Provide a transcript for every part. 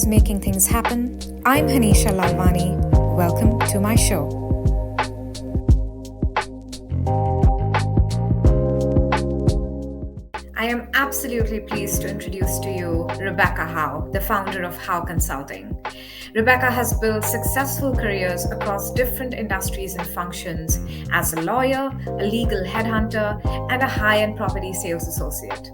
is Making Things Happen. I'm Hanisha Lalwani. Welcome to my show. I am absolutely pleased to introduce to you Rebecca Howe, the founder of Howe Consulting. Rebecca has built successful careers across different industries and functions as a lawyer, a legal headhunter, and a high-end property sales associate.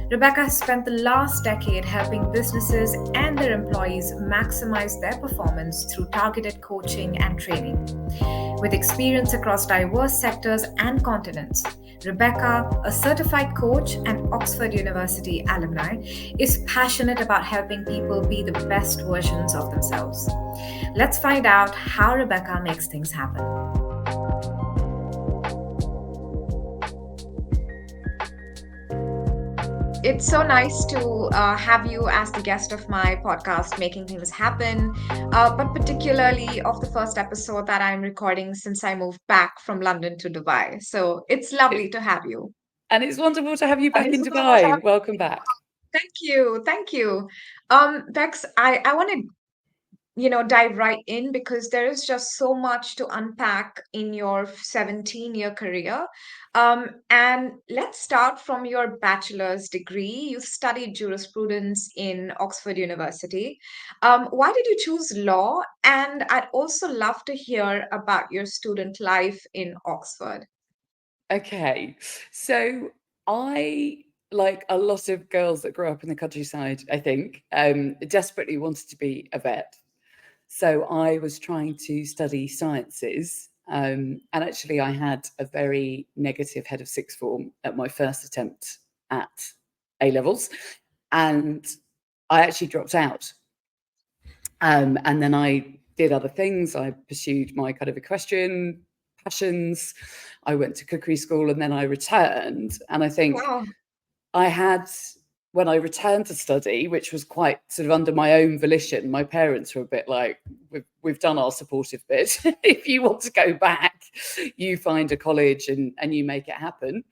Rebecca has spent the last decade helping businesses and their employees maximize their performance through targeted coaching and training. With experience across diverse sectors and continents, Rebecca, a certified coach and Oxford University alumni, is passionate about helping people be the best versions of themselves. Let's find out how Rebecca makes things happen. It's so nice to have you as the guest of my podcast, Making Things Happen, but particularly of the first episode that I'm recording since I moved back from London to Dubai. So it's lovely to have you. And it's wonderful to have you back in Dubai. Welcome back. Thank you. Thank you. Bex, I want to dive right in because there is just so much to unpack in your 17-year career. And let's start from your bachelor's degree. You studied jurisprudence in Oxford University. Why did you choose law? And I'd also love to hear about your student life in Oxford. Okay. So I, like a lot of girls that grew up in the countryside, I think, desperately wanted to be a vet. So I was trying to study sciences. And actually, I had a very negative head of sixth form at my first attempt at A levels. And I actually dropped out. And then I did other things. I pursued my kind of equestrian passions. I went to cookery school and then I returned. And I think Wow. I had, when I returned to study, which was quite sort of under my own volition, my parents were a bit like, we've done our supportive bit. If you want to go back, you find a college and you make it happen.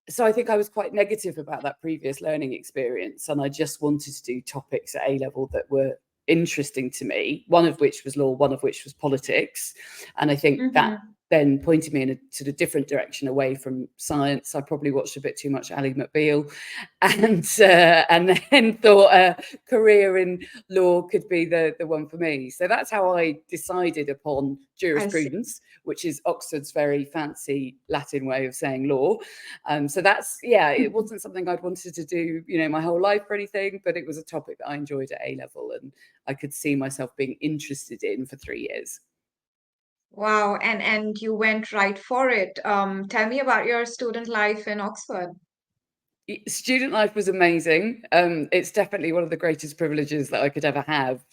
So I think I was quite negative about that previous learning experience. And I just wanted to do topics at A level that were interesting to me, one of which was law, one of which was politics. And I think that then pointed me in a sort of different direction away from science. I probably watched a bit too much Ally McBeal and then thought a career in law could be the one for me. So that's how I decided upon jurisprudence, which is Oxford's very fancy Latin way of saying law. So that's, it wasn't something I'd wanted to do, my whole life or anything, but it was a topic that I enjoyed at A level and I could see myself being interested in for 3 years. Wow, and you went right for it. Tell me about your student life in Oxford. Student life was amazing. It's definitely one of the greatest privileges that I could ever have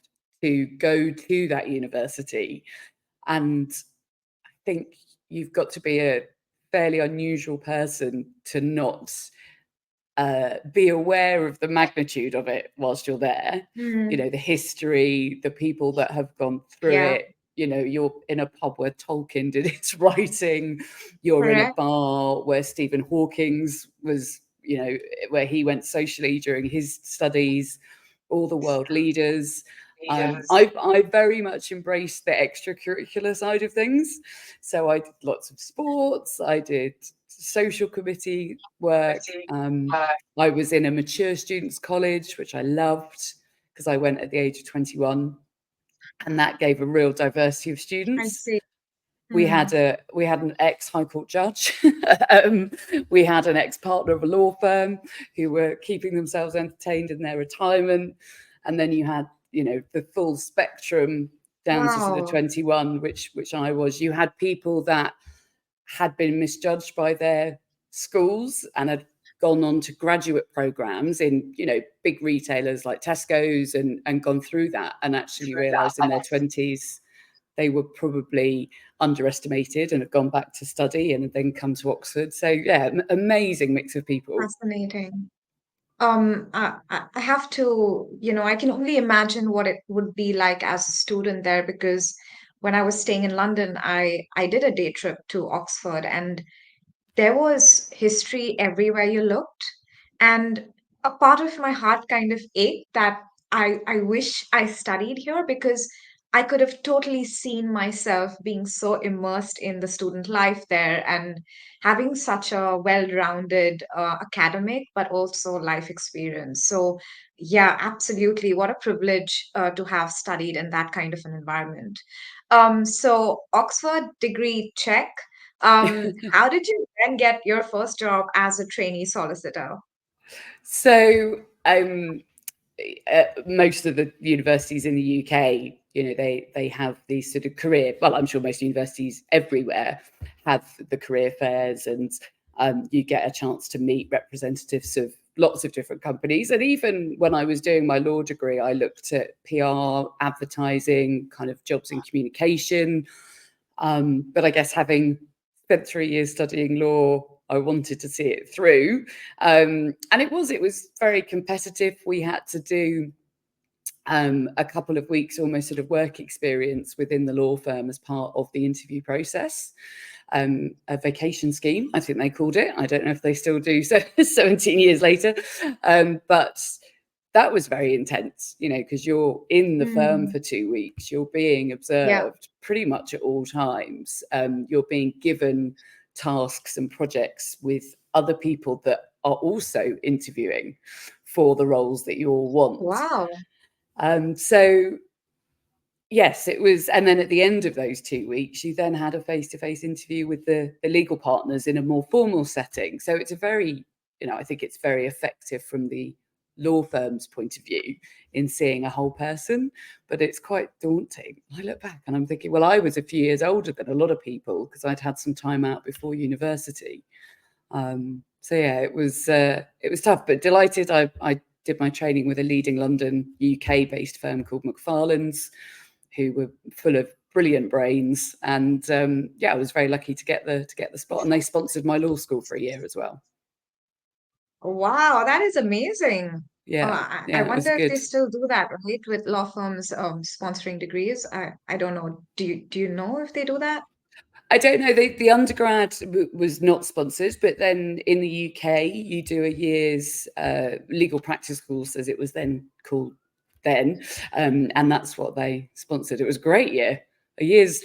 to go to that university. And I think you've got to be a fairly unusual person to not be aware of the magnitude of it whilst you're there. The history, the people that have gone through it. You're in a pub where Tolkien did his writing. You're in a bar where Stephen Hawking's was, where he went socially during his studies. All the world leaders. I very much embraced the extracurricular side of things. So I did lots of sports. I did social committee work. I was in a mature students' college, which I loved because I went at the age of 21, and that gave a real diversity of students. I see. We had an ex High Court judge. We had an ex partner of a law firm who were keeping themselves entertained in their retirement, and then you had the full spectrum down to sort of 21, which I was. You had people that had been misjudged by their schools and had gone on to graduate programs in big retailers like Tesco's and gone through that and actually realized in their 20s they were probably underestimated and have gone back to study and then come to Oxford. So amazing mix of people. Fascinating. I have to, I can only imagine what it would be like as a student there because when I was staying in London, I did a day trip to Oxford and there was history everywhere you looked. And a part of my heart kind of ached that I wish I studied here because I could have totally seen myself being so immersed in the student life there and having such a well-rounded academic but also life experience. So yeah, absolutely. What a privilege to have studied in that kind of an environment. So Oxford degree check. How did you then get your first job as a trainee solicitor? So, most of the universities in the UK, they have these sort of career. Well, I'm sure most universities everywhere have the career fairs, and you get a chance to meet representatives of lots of different companies. And even when I was doing my law degree, I looked at PR, advertising, kind of jobs in communication. But I guess having spent 3 years studying law, I wanted to see it through. And it was very competitive. We had to do a couple of weeks almost sort of work experience within the law firm as part of the interview process. A vacation scheme, I think they called it. I don't know if they still do so 17 years later. But that was very intense, because you're in the firm Mm, for 2 weeks, you're being yeah. observed pretty much at all times. You're being given tasks and projects with other people that are also interviewing for the roles that you all want. Wow. So yes, it was. And then at the end of those 2 weeks, you then had a face-to-face interview with the legal partners in a more formal setting. So it's a very, I think it's very effective from the law firm's point of view in seeing a whole person, but it's quite daunting. I look back and I'm thinking, well, I was a few years older than a lot of people because I'd had some time out before university. So yeah, it was tough, but delighted. I did my training with a leading London UK-based firm called McFarlane's, who were full of brilliant brains, and yeah, I was very lucky to get the spot, and they sponsored my law school for a year as well. Wow, that is amazing. Yeah, I yeah, it was wonder if they good. still do that, right? With law firms sponsoring degrees. I don't know. Do you know if they do that? I don't know. The undergrad was not sponsored, but then in the UK, you do a year's legal practice course, as it was then called then, and that's what they sponsored. It was a great year, a year's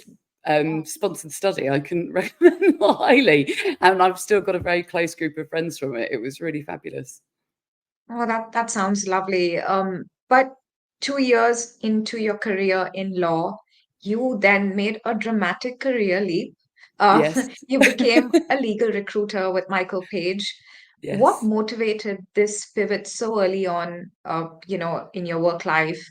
sponsored study. I couldn't recommend more highly, and I've still got a very close group of friends from it. It was really fabulous. Oh, that sounds lovely. But 2 years into your career in law, you then made a dramatic career leap. Yes, You became a legal recruiter with Michael Page. What yes. motivated this pivot so early on, in your work life?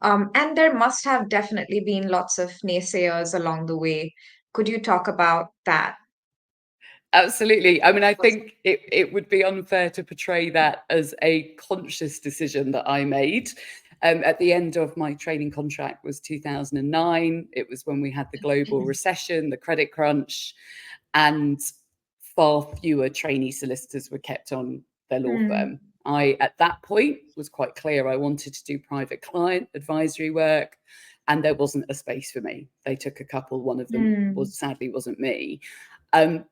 And there must have definitely been lots of naysayers along the way. Could you talk about that? Absolutely. I mean, I think it would be unfair to portray that as a conscious decision that I made. At the end of my training contract was 2009. It was when we had the global recession, the credit crunch, and far fewer trainee solicitors were kept on their law Hmm. firm. I, at that point, was quite clear I wanted to do private client advisory work, and there wasn't a space for me. They took a couple. One of them Hmm. was sadly wasn't me. Um,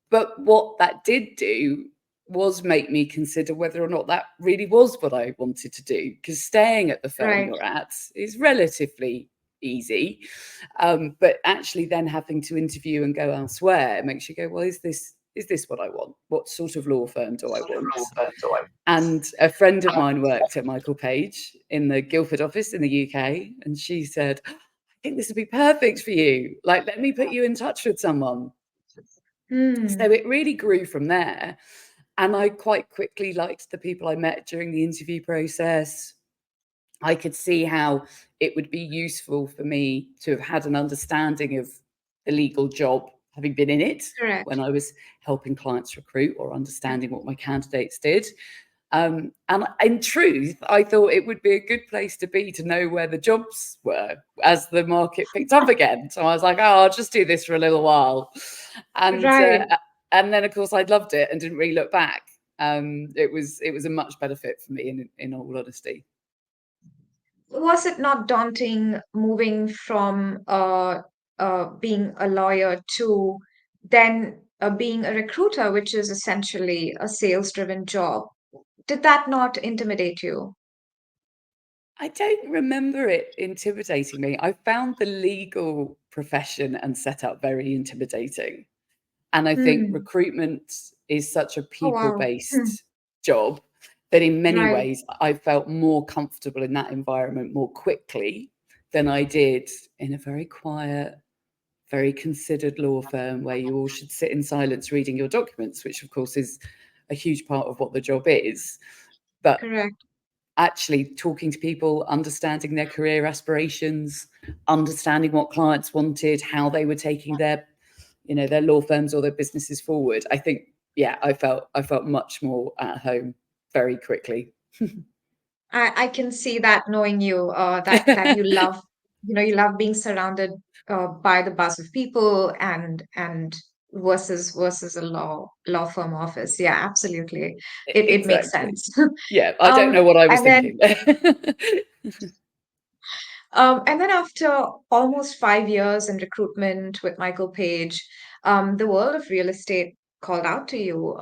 but what that did do was make me consider whether or not that really was what I wanted to do. Because staying at the firm Right. you're at is relatively easy, but actually then having to interview and go elsewhere makes you go, well, is this what I want? What sort of law firm do I want? And a friend of mine worked at Michael Page in the Guildford office in the UK, and she said, I think this would be perfect for you. Like, let me put you in touch with someone. So Hmm. it really grew from there. And I quite quickly liked the people I met during the interview process. I could see how it would be useful for me to have had an understanding of the legal job, having been in it when Correct. I was helping clients recruit or understanding what my candidates did. And in truth, I thought it would be a good place to be to know where the jobs were as the market picked up again. So I was like, oh, I'll just do this for a little while. And uh, Right. and then of course I loved it and didn't really look back. It was a much better fit for me in all honesty. Was it not daunting moving from being a lawyer to then being a recruiter, which is essentially a sales-driven job? Did that not intimidate you? I don't remember it intimidating me. I found the legal profession and setup very intimidating. And I think Hmm. recruitment is such a Oh, wow. Hmm. people-based job that in many Right. ways I felt more comfortable in that environment more quickly than I did in a very quiet, very considered law firm where you all should sit in silence reading your documents, which of course is a huge part of what the job is. But Correct. actually talking to people, understanding their career aspirations, understanding what clients wanted, how they were taking their, their law firms or their businesses forward. I think, yeah, I felt much more at home very quickly. I can see that knowing you, that you love, you love being surrounded by the buzz of people and versus a law firm office. Yeah, absolutely. It makes Exactly. sense. Yeah, I don't know what I was And then thinking. And then after almost 5 years in recruitment with Michael Page, the world of real estate called out to you.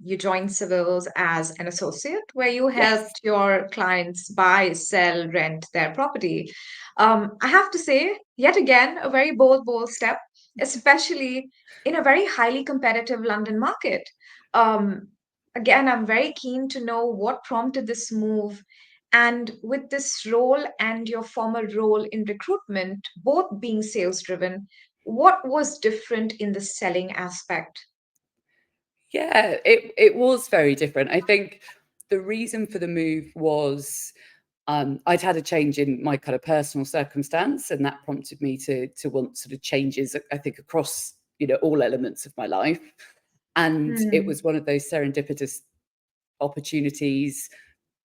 You joined Civils as an associate, where you Yes. helped your clients buy, sell, rent their property. I have to say, yet again, a very bold step, especially in a very highly competitive London market. Um, Again, I'm very keen to know what prompted this move, and with this role and your former role in recruitment, both being sales driven, what was different in the selling aspect? Yeah, it was very different. I think the reason for the move was I'd had a change in my kind of personal circumstance, and that prompted me to want sort of changes, I think, across all elements of my life. And it Hmm. was one of those serendipitous opportunities.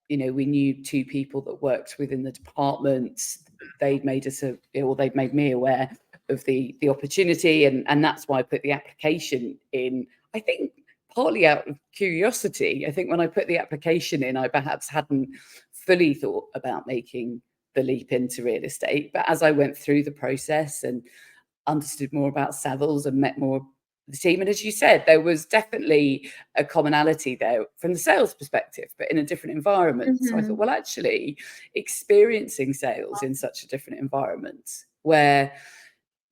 We knew two people that worked within the department. They'd made us or they'd made me aware of the opportunity, and that's why I put the application in. I think partly out of curiosity. I think when I put the application in, I perhaps hadn't fully thought about making the leap into real estate. But as I went through the process and understood more about Savills and met more of the team. And as you said, there was definitely a commonality there from the sales perspective, but in a different environment. So I thought, Hmm. well, actually, experiencing sales in such a different environment where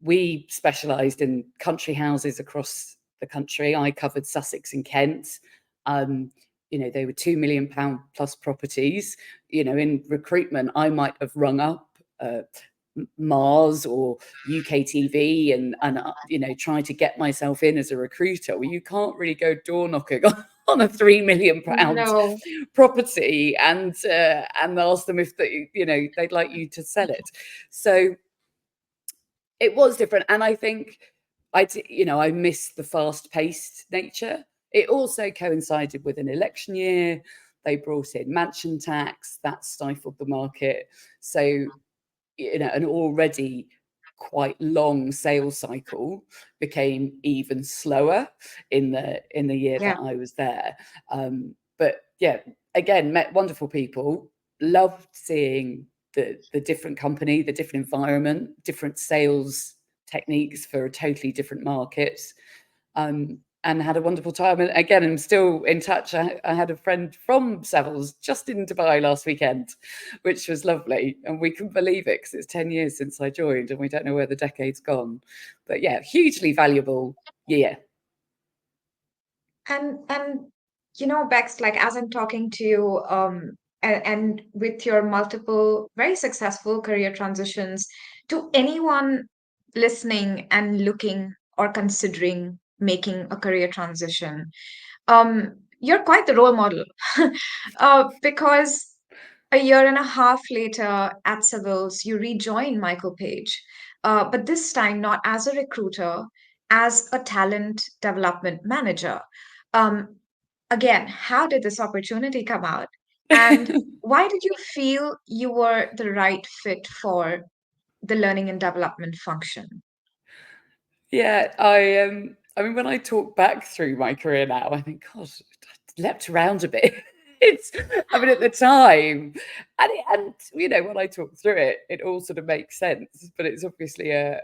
we specialised in country houses across the country. I covered Sussex and Kent. Um, they were £2 million plus properties. In recruitment, I might have rung up Mars or UKTV and trying to get myself in as a recruiter. Well, you can't really go door knocking on a £3 million No. property and ask them if they'd like you to sell it. So it was different, and I think I missed the fast-paced nature. It also coincided with an election year. They brought in mansion tax, that stifled the market. So an already quite long sales cycle became even slower in the year Yeah. that I was there. But yeah, again, met wonderful people, loved seeing the different company, the different environment, different sales techniques for a totally different market. And had a wonderful time. And again, I'm still in touch. I had a friend from Savills just in Dubai last weekend, which was lovely. And we couldn't believe it because it's 10 years since I joined and we don't know where the decade's gone. But yeah, hugely valuable year. And Bex, like as I'm talking to you, and with your multiple very successful career transitions, to anyone listening and looking or considering making a career transition, you're quite the role model. Because a year and a half later at Savills, you rejoin Michael Page, but this time not as a recruiter, as a talent development manager. Um, Again, how did this opportunity come out? And why did you feel you were the right fit for the learning and development function? Yeah, I mean, when I talk back through my career now, I think, God, I leapt around a bit. I mean, at the time, and when I talk through it, it all sort of makes sense. But it's obviously an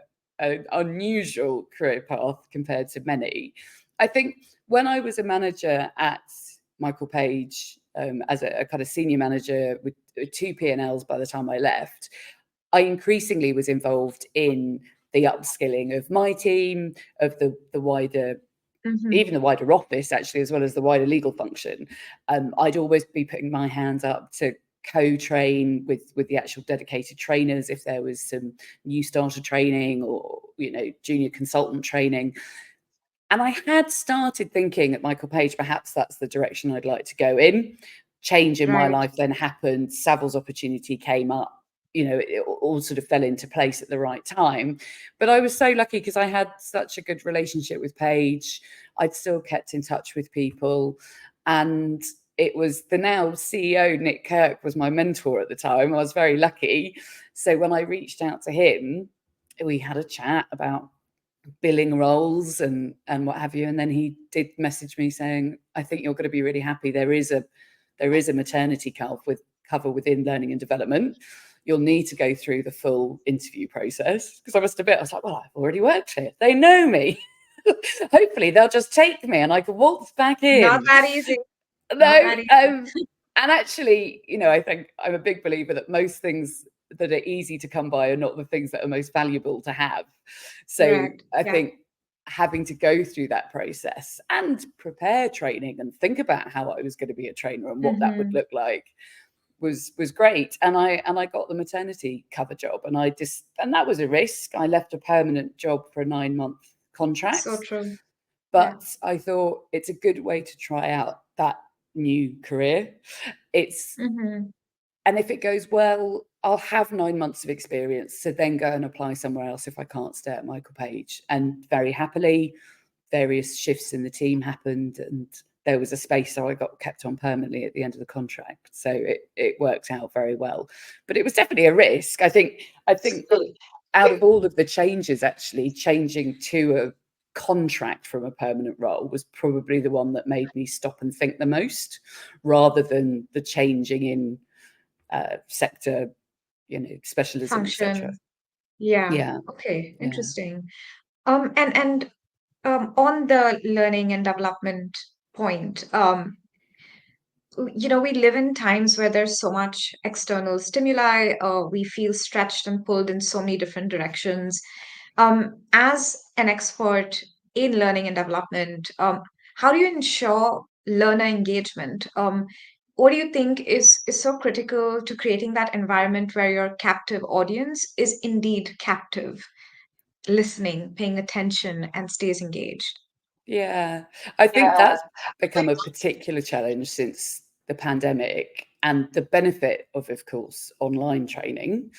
unusual career path compared to many. I think when I was a manager at Michael Page, as a kind of senior manager with 2 P&Ls by the time I left, I increasingly was involved in the upskilling of my team, of the wider, even the wider office, actually, as well as the wider legal function. I'd always be putting my hands up to co-train with the actual dedicated trainers if there was some new starter training or, you know, junior consultant training. And I had started thinking at Michael Page, perhaps that's the direction I'd like to go in. Change in my life then happened. Savills opportunity came up. You know, it all sort of fell into place at the right time. But I was so lucky because I had such a good relationship with Paige. I'd still kept in touch with people. And it was the now CEO, Nick Kirk, was my mentor at the time. I was very lucky. So when I reached out to him, we had a chat about billing roles and what have you, and then he did message me saying, I think you're going to be really happy. There is a maternity cover within learning and development. You'll need to go through the full interview process. Because I must admit, I was like, well, I've already worked here, they know me. Hopefully they'll just take me and I can waltz back in. Not that easy. No. And actually, you know, I think I'm a big believer that most things that are easy to come by are not the things that are most valuable to have. So I think having to go through that process and prepare training and think about how I was going to be a trainer and what that would look like was great. And I got the maternity cover job, and that was a risk. I left a permanent job for a 9-month contract. So true. But I thought it's a good way to try out that new career. And if it goes well, I'll have 9 months of experience to then go and apply somewhere else if I can't stay at Michael Page. And very happily, various shifts in the team happened and there was a space, so I got kept on permanently at the end of the contract. So it worked out very well. But it was definitely a risk. I think out of all of the changes, actually, changing to a contract from a permanent role was probably the one that made me stop and think the most, rather than the changing in sector, you know, specialism, etc. Okay, interesting. And on the learning and development point, you know, we live in times where there's so much external stimuli. We feel stretched and pulled in so many different directions. As an expert in learning and development, how do you ensure learner engagement? What do you think is so critical to creating that environment where your captive audience is indeed captive, listening, paying attention, and stays engaged? Yeah, I think that's become a particular challenge since the pandemic. And the benefit of course, online training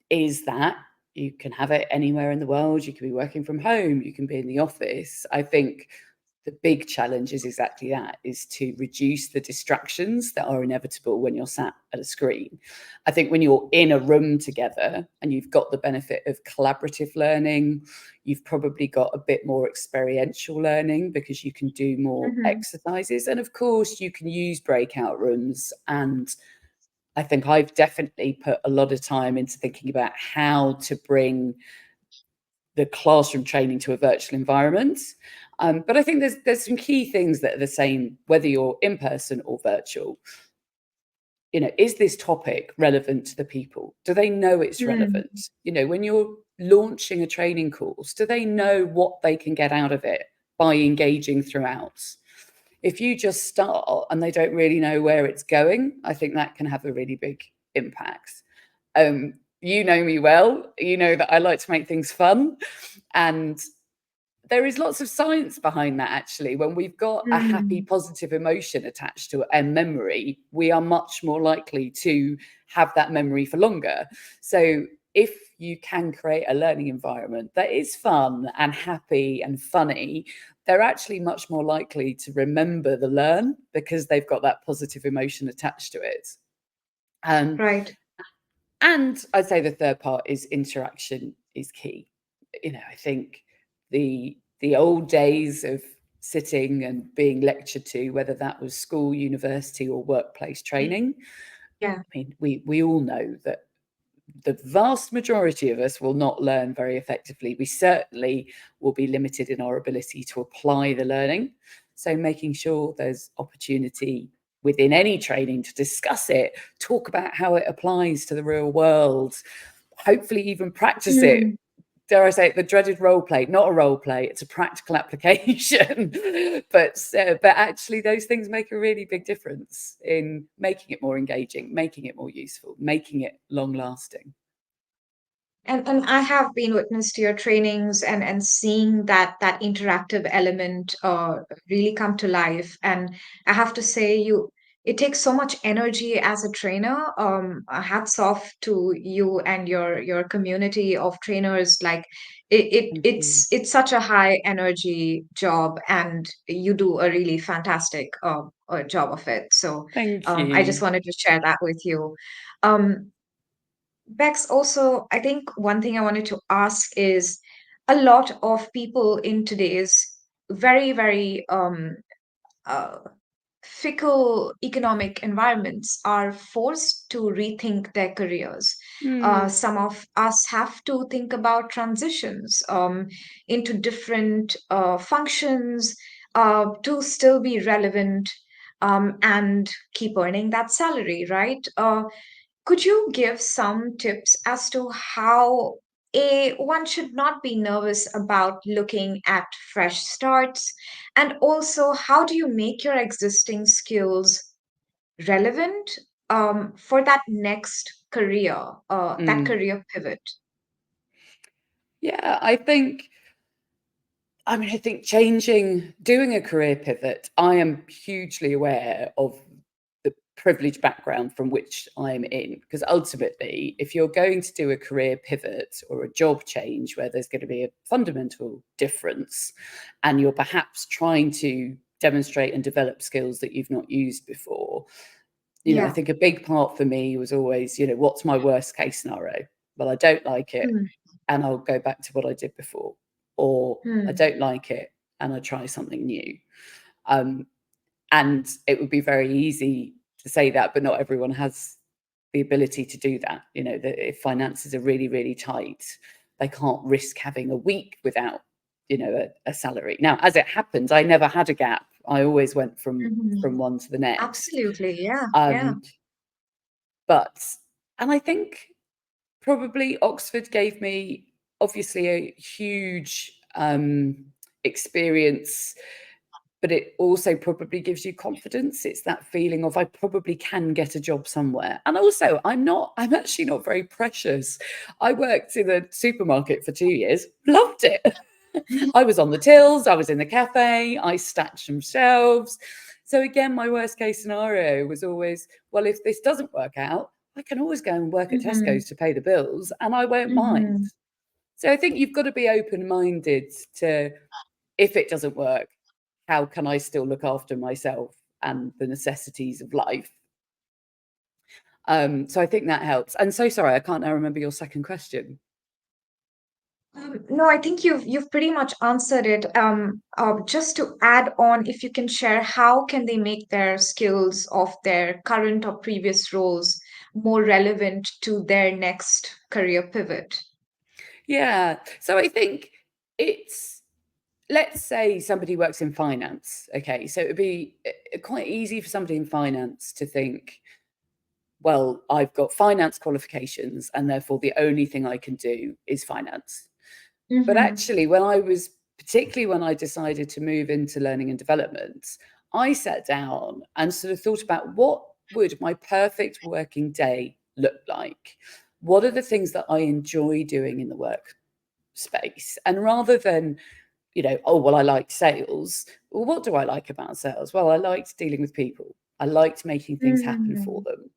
is that you can have it anywhere in the world. You can be working from home, you can be in the office. I think the big challenge is exactly that, is to reduce the distractions that are inevitable when you're sat at a screen. I think when you're in a room together and you've got the benefit of collaborative learning, you've probably got a bit more experiential learning because you can do more exercises. And of course, you can use breakout rooms. And I think I've definitely put a lot of time into thinking about how to bring the classroom training to a virtual environment. But I think there's some key things that are the same, whether you're in person or virtual. You know, is this topic relevant to the people? Do they know it's relevant? You know, when you're launching a training course, do they know what they can get out of it by engaging throughout? If you just start and they don't really know where it's going, I think that can have a really big impact. You know me well, you know that I like to make things fun. And there is lots of science behind that, actually. When we've got a happy, positive emotion attached to a memory, we are much more likely to have that memory for longer. So if you can create a learning environment that is fun and happy and funny, they're actually much more likely to remember the learn because they've got that positive emotion attached to it. Right. And I'd say the third part is interaction is key. You know, I think the old days of sitting and being lectured to, whether that was school, university, or workplace training, I mean, we all know that the vast majority of us will not learn very effectively. We certainly will be limited in our ability to apply the learning. So making sure there's opportunity within any training to discuss it, talk about how it applies to the real world, hopefully even practice it. Mm. Dare I say it, the dreaded role play, not a role play, it's a practical application. But actually those things make a really big difference in making it more engaging, making it more useful, making it long lasting. And I have been witness to your trainings and seeing that interactive element really come to life. And I have to say, it takes so much energy as a trainer. Hats off to you and your community of trainers. Like Thank you. it's such a high energy job, and you do a really fantastic job of it. So Thank I just you. wanted to share that with you. Um, Bex, also, I think one thing I wanted to ask is a lot of people in today's very, very uh, fickle economic environments are forced to rethink their careers. Mm, Some of us have to think about transitions into different functions to still be relevant and keep earning that salary, right? Could you give some tips as to how one should not be nervous about looking at fresh starts? And also, how do you make your existing skills relevant for that next career, that mm. career pivot? Yeah, I think doing a career pivot, I am hugely aware of the privileged background from which I'm in. Because ultimately, if you're going to do a career pivot or a job change where there's going to be a fundamental difference, and you're perhaps trying to demonstrate and develop skills that you've not used before, I Yeah. think a big part for me was always, what's my worst case scenario? Well, I don't like it, Hmm. and I'll go back to what I did before, or I Hmm. don't like it and I try something new. Um, and it would be very easy to say that, but not everyone has the ability to do that. That if finances are really, really tight, they can't risk having a week without, a salary. Now, as it happens, I never had a gap. I always went from Hmm. one to the next. Absolutely. Yeah. Yeah. Um, but and I think probably Oxford gave me obviously a huge experience, but it also probably gives you confidence. It's that feeling of I probably can get a job somewhere. And also, I'm actually not very precious. I worked in a supermarket for 2 years, loved it. I was on the tills, I was in the cafe, I stacked some shelves. So again, my worst case scenario was always, well, if this doesn't work out, I can always go and work at Hmm. Tesco's to pay the bills and I won't mind. Hmm. So I think you've got to be open-minded to, if it doesn't work, how can I still look after myself and the necessities of life? So I think that helps. And so sorry, I can't now remember your second question. No, I think you've pretty much answered it. Just to add on, if you can share, how can they make their skills of their current or previous roles more relevant to their next career pivot? Yeah. So I think it's, let's say somebody works in finance. Okay. So it would be quite easy for somebody in finance to think, well, I've got finance qualifications and therefore the only thing I can do is finance. But Mm-hmm. actually, particularly when I decided to move into learning and development, I sat down and sort of thought about what would my perfect working day look like? What are the things that I enjoy doing in the workspace? And rather than, oh, well, I like sales. Well, what do I like about sales? Well, I liked dealing with people. I liked making things happen for Mm-hmm. them.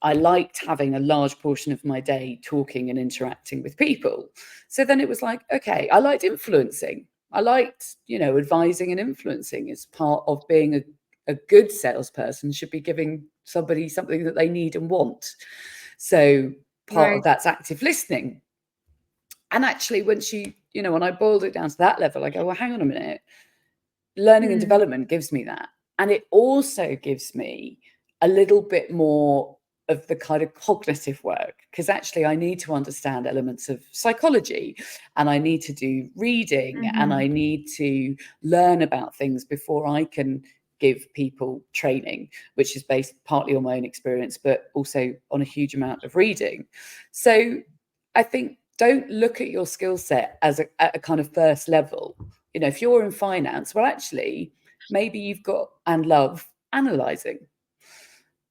I liked having a large portion of my day talking and interacting with people. So then it was like, okay, I liked influencing. I liked, advising and influencing as part of being a good salesperson should be giving somebody something that they need and want. So part of Right. that's active listening. And actually, when I boiled it down to that level, I go, well, hang on a minute. Learning and Hmm. development gives me that. And it also gives me a little bit more of the kind of cognitive work, because actually I need to understand elements of psychology and I need to do reading and Mm-hmm. I need to learn about things before I can give people training, which is based partly on my own experience, but also on a huge amount of reading. So I think don't look at your skill set as at a kind of first level. You know, if you're in finance, well, actually, maybe you've got and love analyzing.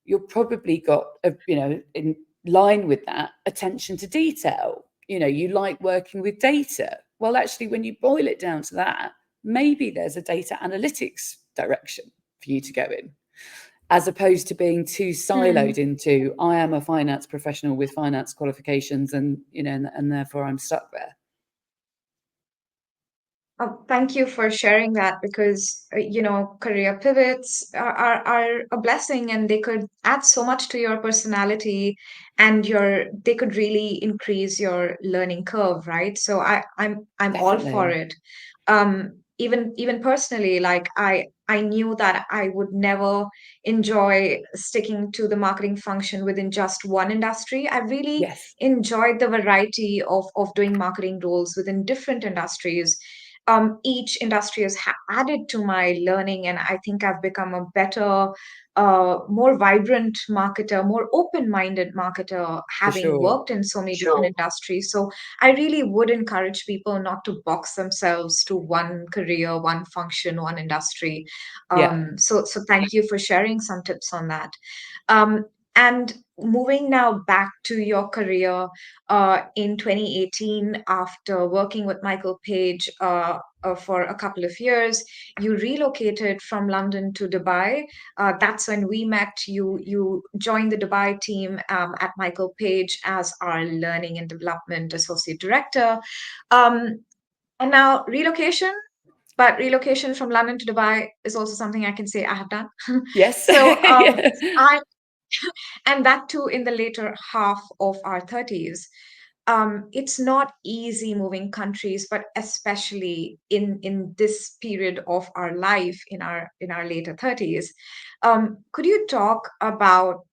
You've probably got, you know, in line with that, attention to detail. You know, you like working with data. Well, actually, when you boil it down to that, maybe there's a data analytics direction for you to go in, as opposed to being too siloed Hmm. into I am a finance professional with finance qualifications, and you know, and therefore I'm stuck there. Thank you for sharing that because, career pivots are a blessing and they could add so much to your personality and they could really increase your learning curve, right? So I'm all for Definitely. it. Even personally, like I knew that I would never enjoy sticking to the marketing function within just one industry. I really Yes, enjoyed the variety of doing marketing roles within different industries. Each industry has added to my learning, and I think I've become a better, more vibrant marketer, more open-minded marketer, for having sure. worked in so many different industries. So I really would encourage people not to box themselves to one career, one function, one industry. Yeah. So thank you for sharing some tips on that. Um, and moving now back to your career, in 2018, after working with Michael Page for a couple of years, you relocated from London to Dubai. That's when we met. You joined the Dubai team at Michael Page as our Learning and Development Associate Director. Um, and now relocation, but relocation from London to Dubai is also something I can say I have done. Yes. So Yes. I and that too in the later half of our 30s. It's not easy moving countries, but especially in this period of our life in our later 30s. Could you talk about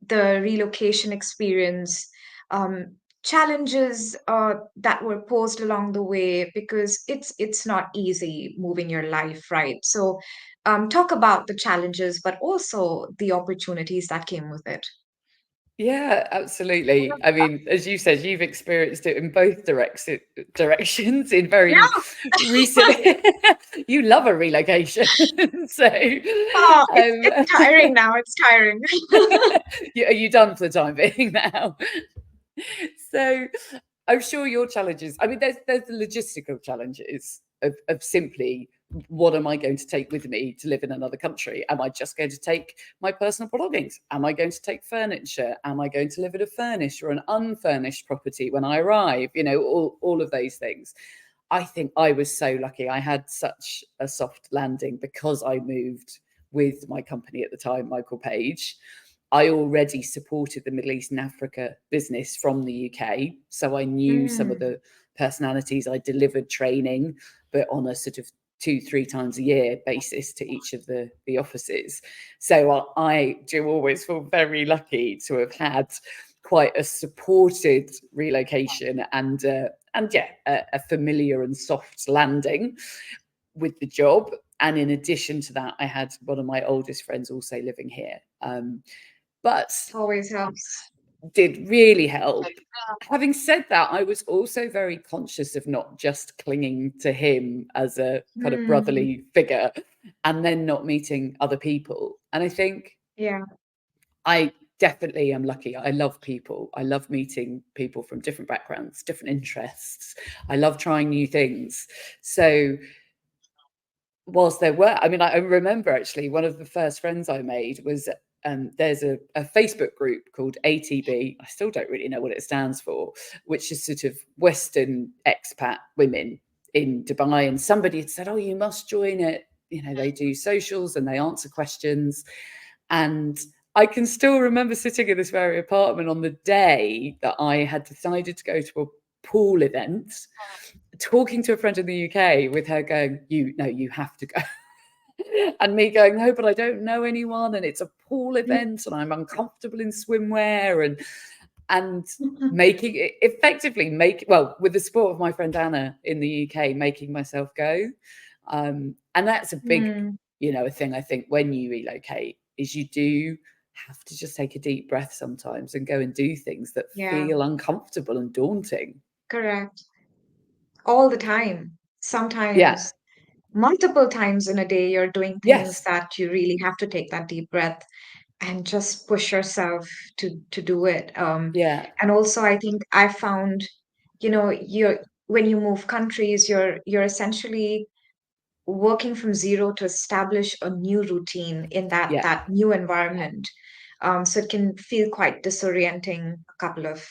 the relocation experience, um, challenges that were posed along the way? Because it's not easy moving your life, right? So talk about the challenges, but also the opportunities that came with it. Yeah, absolutely. I mean, as you said, you've experienced it in both directions in very recent. You love a relocation, so Oh, it's um, tiring now. It's tiring. are you done for the time being now? So I'm sure your challenges. I mean, there's the logistical challenges of simply what am I going to take with me to live in another country? Am I just going to take my personal belongings? Am I going to take furniture? Am I going to live in a furnished or an unfurnished property when I arrive? You know, all of those things. I think I was so lucky. I had such a soft landing because I moved with my company at the time, Michael Page. I already supported the Middle East and Africa business from the UK. So I knew some of Mm, the personalities. I delivered training, but on a sort of 2, 3 times a year basis to each of the offices. So I do always feel very lucky to have had quite a supported relocation and yeah, a familiar and soft landing with the job. And in addition to that, I had one of my oldest friends also living here. But always helps. did really help. Having said that, I was also very conscious of not just clinging to him as a kind of Hmm. brotherly figure and then not meeting other people. And I think Yeah. I definitely am lucky. I love people. I love meeting people from different backgrounds, different interests. I love trying new things. So whilst there were, I mean, I remember actually one of the first friends I made was there's a Facebook group called ATB. I still don't really know what it stands for, which is sort of Western expat women in Dubai. And somebody had said, "Oh, you must join it." You know, they do socials and they answer questions. And I can still remember sitting in this very apartment on the day that I had decided to go to a pool event, talking to a friend in the UK with her going, "You no, you have to go." And me going, "No, but I don't know anyone and it's a pool event and I'm uncomfortable in swimwear," and making it effectively make well, with the support of my friend Anna in the UK, making myself go. And that's a big Hmm. a thing I think when you relocate is you do have to just take a deep breath sometimes and go and do things that Yeah, feel uncomfortable and daunting. correct. All the time. Yeah. Sometimes, multiple times in a day, you're doing things Yes. that you really have to take that deep breath and just push yourself to do it. Yeah. And also, I think I found, you're when you move countries, you're essentially working from zero to establish a new routine in that Yeah. that new environment. So it can feel quite disorienting a couple of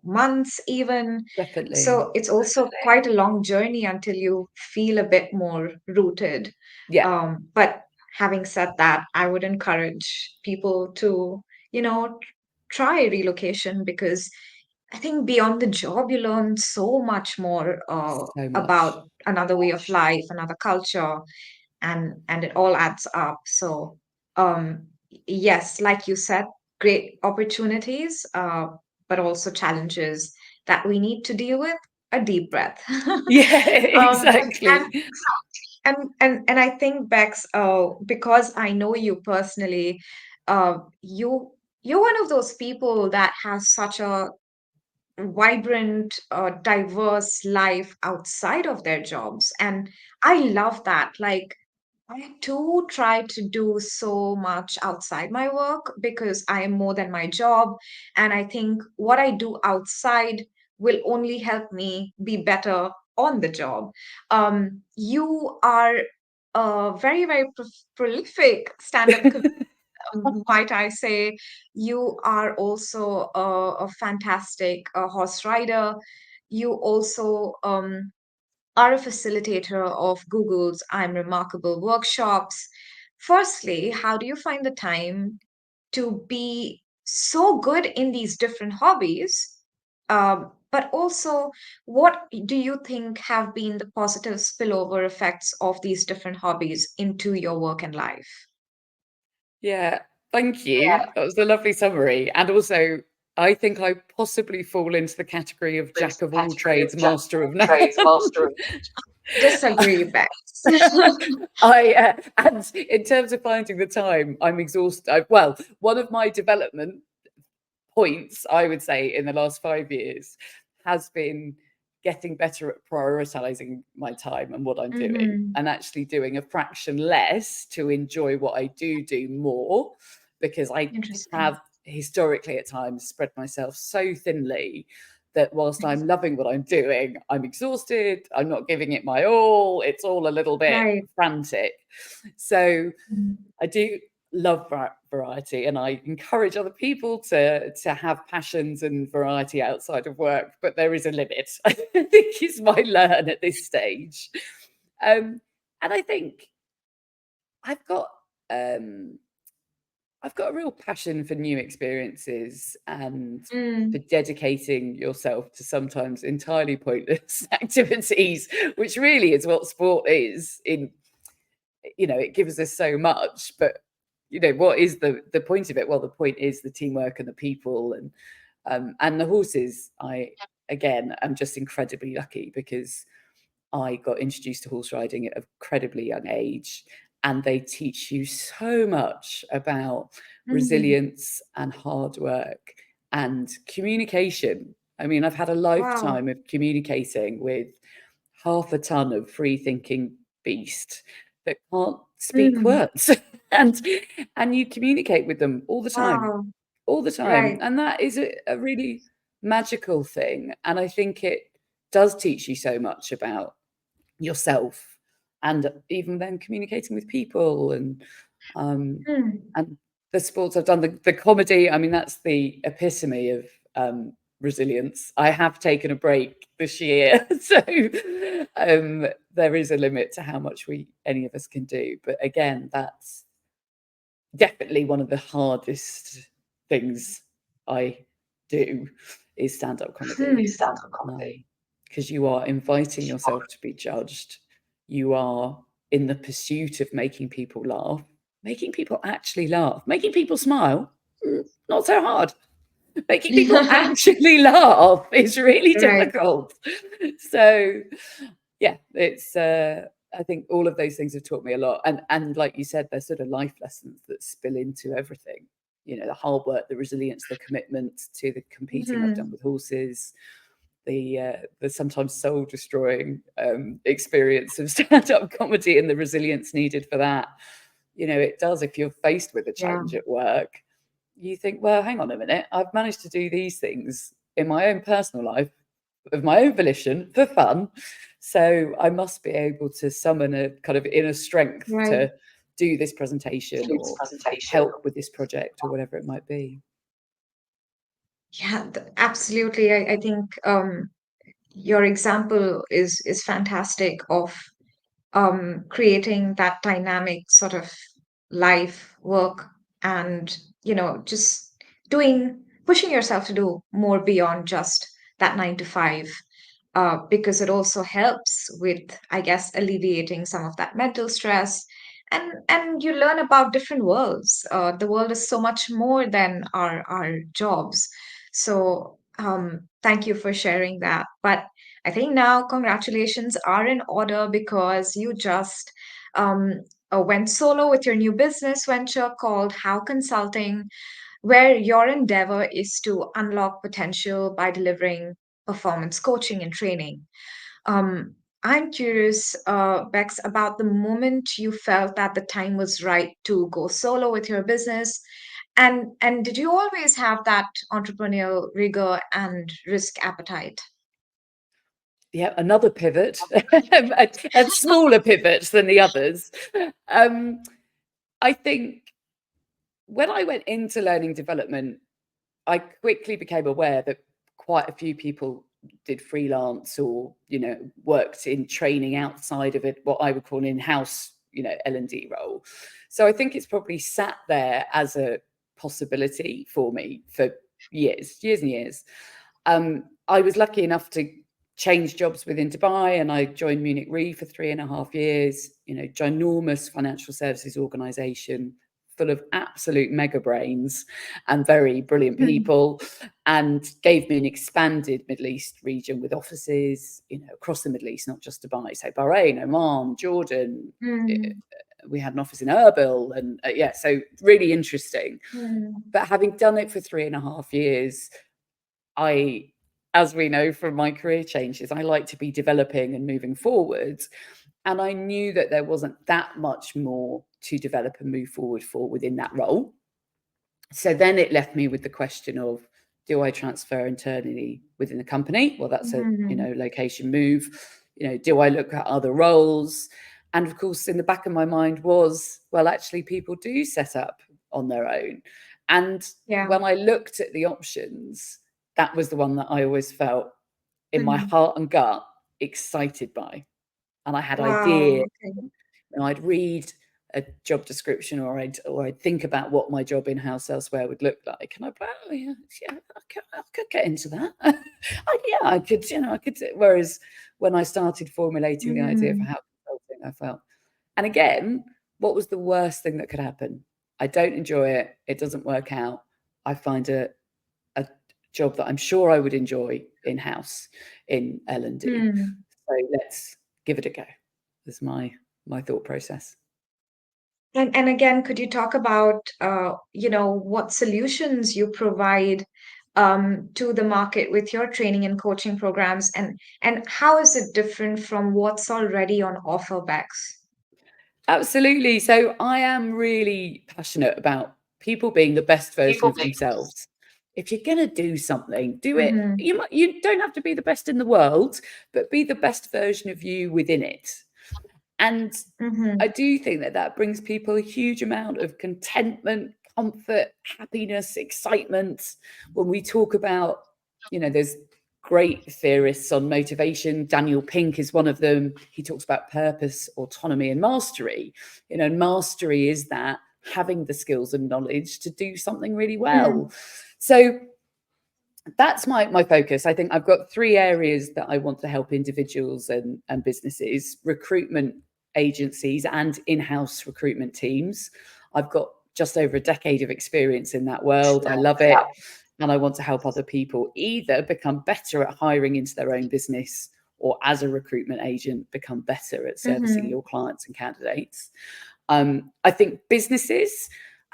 months even. Definitely. So it's also quite a long journey until you feel a bit more rooted. Yeah. But having said that, I would encourage people to you know try relocation, because I think beyond the job, you learn so much more So much. about another way of life, another culture, and it all adds up. So, yes, like you said, great opportunities, but also challenges that we need to deal with. A deep breath. Yeah, um, and, and exactly. and I think, Bex, because I know you personally, you're one of those people that has such a vibrant, diverse life outside of their jobs. And I love that. Like, I too try to do so much outside my work because I am more than my job. And I think what I do outside will only help me be better on the job. You are a very, very prolific stand-up, might I say. You are also a fantastic horse rider. You also are a facilitator of Google's I'm Remarkable workshops. Firstly, how do you find the time to be so good in these different hobbies? But also, what do you think have been the positive spillover effects of these different hobbies into your work and life? Yeah, thank you. That was a lovely summary. And also, I think I possibly fall into the category of jack of all trades, master of none. Disagree, Bex. And in terms of finding the time, I'm exhausted. Well, one of my development points, I would say, in the last 5 years has been getting better at prioritizing my time and what I'm doing, Hmm. and actually doing a fraction less to enjoy what I do more, because I Interesting. have historically at times spread myself so thinly that whilst Yes. I'm loving what I'm doing, I'm exhausted, I'm not giving it my all, it's all a little bit Right. frantic. So Mm. I do love variety, and I encourage other people to have passions and variety outside of work, but there is a limit. I think is my learn at this stage. And I think I've got um, I've got a real passion for new experiences and for Mm. dedicating yourself to sometimes entirely pointless activities, which really is what sport is. It gives us so much, but what is the point of it? Well, the point is the teamwork and the people, and the horses. I again am just incredibly lucky because I got introduced to horse riding at an incredibly young age, and they teach you so much about Mm. resilience and hard work and communication. I mean, I've had a Wow. lifetime of communicating with half a ton of free thinking beast that can't speak Mm. words, and you communicate with them Wow. all the time, Right. and that is a really magical thing. And I think it does teach you so much about yourself, and even then communicating with people, um Mm. and the sports I've done, the comedy, I mean, that's the epitome of resilience. I have taken a break this year, so there is a limit to how much we any of us can do, but again, that's definitely one of the hardest things I do is stand-up comedy. Hmm. Because you are inviting yourself to be judged. You are in the pursuit of making people laugh, making people actually laugh, making people smile. Not so hard. Making people actually laugh is really Right. difficult. So, yeah, it's I think all of those things have taught me a lot. And like you said, they're sort of life lessons that spill into everything. You know, the hard work, the resilience, the commitment to the competing I've done Mhm. with horses, the sometimes soul destroying experience of stand-up comedy and the resilience needed for that. You know, it does, if you're faced with a Yeah. challenge at work, you think, well, hang on a minute, I've managed to do these things in my own personal life of my own volition for fun. So I must be able to summon a kind of inner strength Right. to do this presentation or help with this project or whatever it might be. Yeah, absolutely. I think your example is fantastic of creating that dynamic sort of life, work, and just pushing yourself to do more beyond just that 9 to 5, because it also helps with, I guess, alleviating some of that mental stress, and you learn about different worlds. The world is so much more than our jobs. So thank you for sharing that. But I think now congratulations are in order because you just went solo with your new business venture called How Consulting, where your endeavor is to unlock potential by delivering performance coaching and training. Um, I'm curious, Bex, about the moment you felt that the time was right to go solo with your business. And did you always have that entrepreneurial rigor and risk appetite? Yeah, another pivot, a smaller pivot than the others. Um, I think when I went into learning development, I quickly became aware that quite a few people did freelance or, you know, worked in training outside of it, what I would call an in-house, you know, L&D role. So I think it's probably sat there as a possibility for me for years and years. I was lucky enough to change jobs within Dubai, and I joined Munich Re for 3.5 years, you know, ginormous financial services organization full of absolute mega brains and very brilliant Mm, people, and gave me an expanded Middle East region with offices, you know, across the Middle East, not just Dubai, so Bahrain, Oman, Jordan. eh, mm, We had an office in Erbil, and yeah, so really interesting. mm, But having done it for 3.5 years, I, as we know from my career changes, I like to be developing and moving forwards. And I knew that there wasn't that much more to develop and move forward for within that role. So then it left me with the question of, do I transfer internally within the company? Well, that's a, you mm, know, location move. You know, do I look at other roles? And of course, in the back of my mind was, well, actually, people do set up on their own. And yeah. when I looked at the options, that was the one that I always felt in my Mm. heart and gut excited by. And I had ideas. Wow. Okay. You know, I'd read a job description, or I'd think about what my job in house elsewhere would look like, and I'd be, oh yeah, yeah, I could get into that. Yeah, I could, you know, I could. Whereas when I started formulating the idea for Mm, how consulting, I felt, and again, what was the worst thing that could happen? I don't enjoy it. It doesn't work out. I find a job that I'm sure I would enjoy in house in L&D. mm. So let's give it a go. Is my thought process. And again, could you talk about what solutions you provide to the market with your training and coaching programs, and how is it different from what's already on offer, Bex? Absolutely. So I am really passionate about people being the best version of themselves. If you're going to do something, do it. Mm-hmm. You don't have to be the best in the world, but be the best version of you within it. And I Mm-hmm. do think that that brings people a huge amount of contentment, comfort, happiness, excitement. When we talk about, you know, there's great theorists on motivation. Daniel Pink is one of them. He talks about purpose, autonomy, and mastery. You know, mastery is that having the skills and knowledge to do something really well. So that's my focus. I think I've got 3 areas that I want to help individuals and businesses: recruitment agencies and in-house recruitment teams. I've got just over a decade of experience in that world. I love it. And I want to help other people either become better at hiring into their own business or as a recruitment agent become better at servicing Mm-hmm. your clients and candidates. I think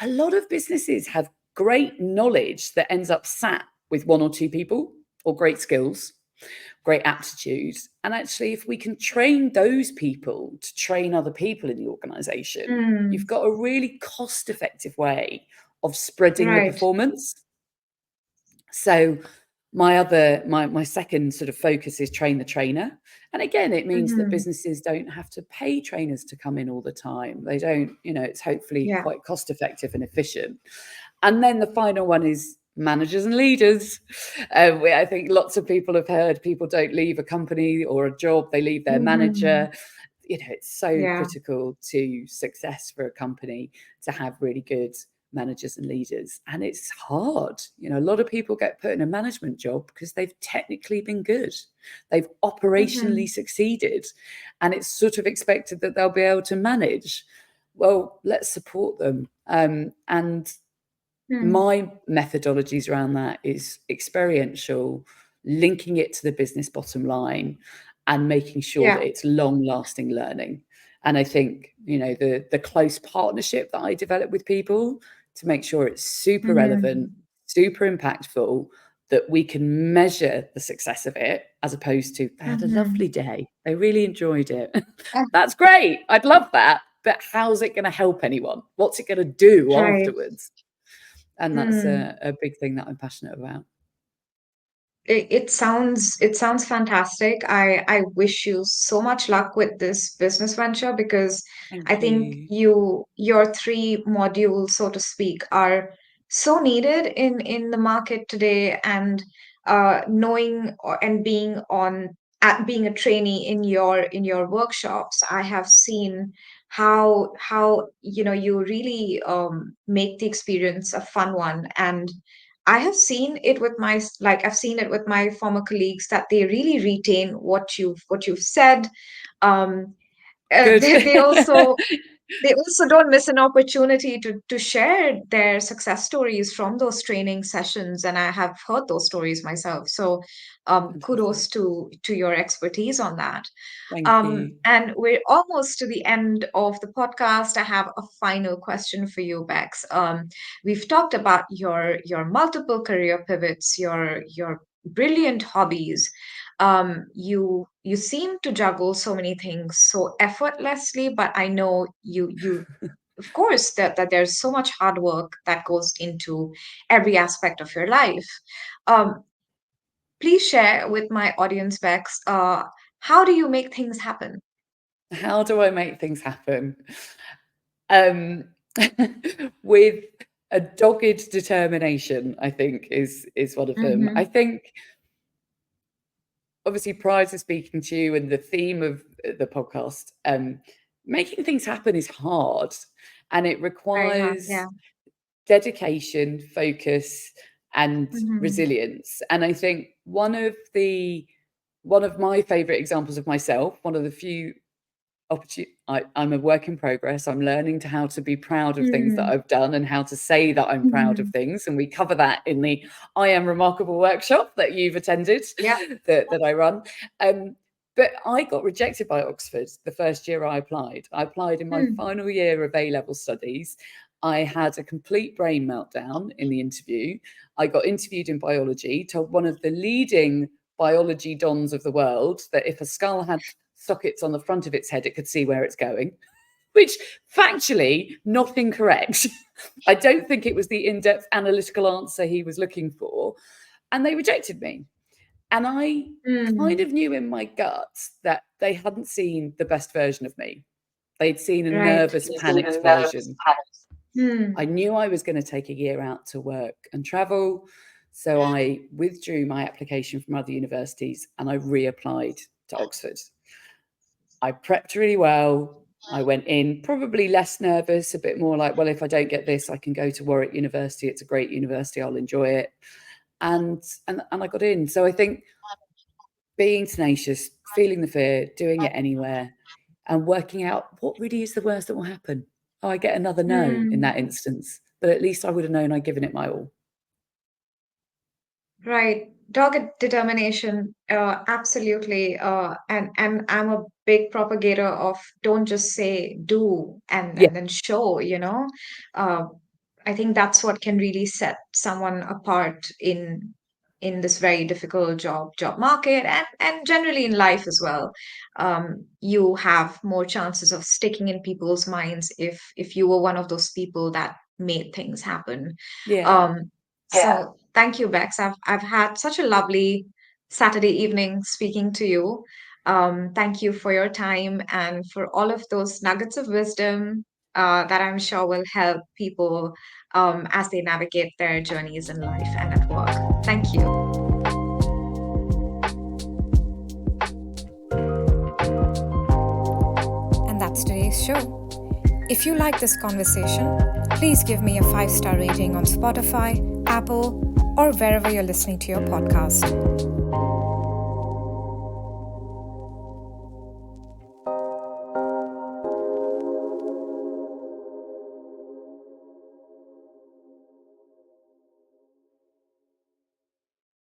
a lot of businesses have great knowledge that ends up sat with one or two people, or great skills, great aptitude. And actually, if we can train those people to train other people in the organization, you've Mm. got a really cost effective way of spreading the Right. performance. So my second sort of focus is train the trainer. And again, it means that Mm-hmm. businesses don't have to pay trainers to come in all the time. They don't, it's hopefully Yeah. quite cost effective and efficient. And then the final one is managers and leaders. I think lots of people have heard people don't leave a company or a job, they leave their Mm-hmm. manager. It's so Yeah. critical to success for a company to have really good managers and leaders. And it's hard. A lot of people get put in a management job because they've technically been good, they've Mm-hmm. operationally succeeded, and it's sort of expected that they'll be able to manage. Well, let's support them. And Mm. my methodologies around that is experiential, linking it to the business bottom line, and making sure Yeah. that it's long lasting learning. And I think, the close partnership that I develop with people to make sure it's super relevant, Mm-hmm. super impactful, that we can measure the success of it, as opposed to they had a Mm-hmm. lovely day, they really enjoyed it. That's great. I'd love that. But how's it going to help anyone? What's it going to do Right. afterwards? And that's Mm. a big thing that I'm passionate about. It sounds fantastic. I wish you so much luck with this business venture because I Thank think you. your three modules, so to speak, are so needed in the market today. And knowing and being a trainee in your workshops, I have seen how you really make the experience a fun one. And I have seen it with I've seen it with my former colleagues that they really retain what you've said. Um, Good. they also don't miss an opportunity to share their success stories from those training sessions, and I have heard those stories myself. So, Fantastic. kudos to your expertise on that. Thank you. And we're almost to the end of the podcast. I have a final question for you, Bex. We've talked about your multiple career pivots, your brilliant hobbies. You seem to juggle so many things so effortlessly, but I know you of course that there's so much hard work that goes into every aspect of your life. Um, please share with my audience, Bex. How do you make things happen? How do I make things happen? Um, with a dogged determination, I think is one of them. I Mm-hmm. think, obviously, prior to speaking to you and the theme of the podcast, making things happen is hard, and it Very hard, requires yeah. dedication, focus, and Mm-hmm. resilience. And I think one of my favorite examples of myself, one of the few I'm a work in progress. I'm learning to how to be proud of things that Mm-hmm. I've done and how to say that I'm proud of Mm-hmm. things. And we cover that in the I Am Remarkable workshop that you've attended, Yeah. that I run. But I got rejected by Oxford the first year I applied. I applied in my Mm. final year of A-level studies. I had a complete brain meltdown in the interview. I got interviewed in biology, told one of the leading biology dons of the world that if a skull had sockets on the front of its head, it could see where it's going, which factually not incorrect. I don't think it was the in-depth analytical answer he was looking for. And they rejected me. And I kind Mm. of knew in my gut that they hadn't seen the best version of me. They'd seen a Right. nervous, panicked version. I Mm. knew I was going to take a year out to work and travel. So I withdrew my application from other universities and I reapplied to Oxford. I prepped really well. I went in probably less nervous, a bit more like, well, if I don't get this, I can go to Warwick University. It's a great university. I'll enjoy it. And I got in. So I think being tenacious, feeling the fear, doing it anywhere, and working out what really is the worst that will happen. Oh, I get another no in Mm. that instance, but at least I would have known I'd given it my all. Right. Dogged determination, absolutely. And I'm a big propagator of don't just say do Yeah, and then show, you know. Uh, I think that's what can really set someone apart in this very difficult job market and generally in life as well. You have more chances of sticking in people's minds if you were one of those people that made things happen. yeah. Um, so thank you, Bex. I've had such a lovely Saturday evening speaking to you. Thank you for your time and for all of those nuggets of wisdom that I'm sure will help people as they navigate their journeys in life and at work. Thank you. And that's today's show. If you like this conversation, please give me a 5-star rating on Spotify, Apple, or wherever you're listening to your podcast.